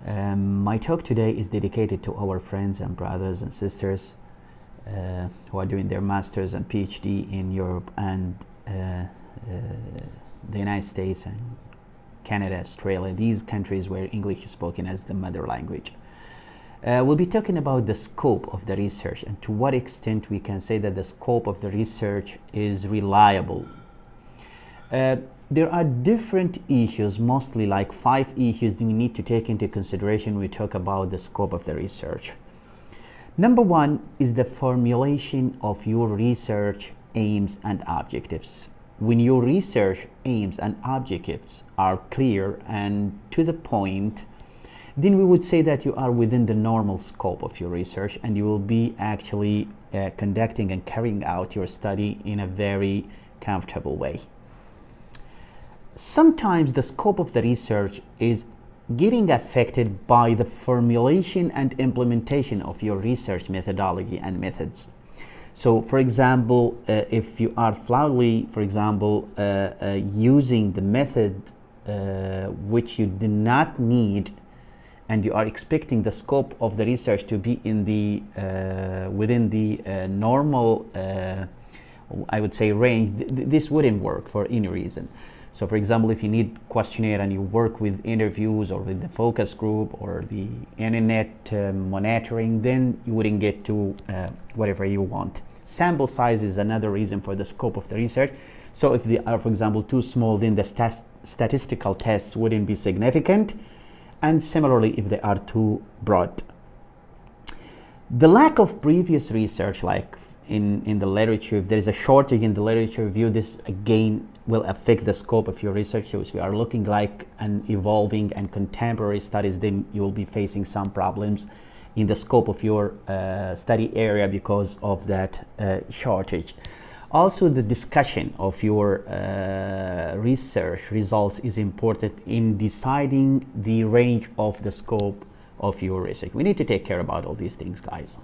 My talk today is dedicated to our friends and brothers and sisters who are doing their masters and PhD in Europe and the United States and Canada, Australia, these countries where English is spoken as the mother language. We'll be talking about the scope of the research and to what extent we can say that the scope of the research is reliable. There are different issues, mostly like 5 issues that we need to take into consideration when we talk about the scope of the research. Number 1 is the formulation of your research aims and objectives. When your research aims and objectives are clear and to the point, then we would say that you are within the normal scope of your research and you will be actually conducting and carrying out your study in a very comfortable way. Sometimes the scope of the research is getting affected by the formulation and implementation of your research methodology and methods. So, for example, if you are flawedly, for example, using the method which you do not need, and you are expecting the scope of the research to be in the within the normal, I would say, range, this wouldn't work for any reason. So, for example, if you need questionnaire and you work with interviews or with the focus group or the internet monitoring, then you wouldn't get to whatever you want. Sample size is another reason for the scope of the research. So if they are, for example, too small, then the statistical tests wouldn't be significant. And similarly, if they are too broad. The lack of previous research, like in the literature, if there is a shortage in the literature review, this again will affect the scope of your research. So if you are looking like an evolving and contemporary studies, then you will be facing some problems in the scope of your study area because of that shortage. Also, the discussion of your research results is important in deciding the range of the scope of your research. We need to take care about all these things, guys.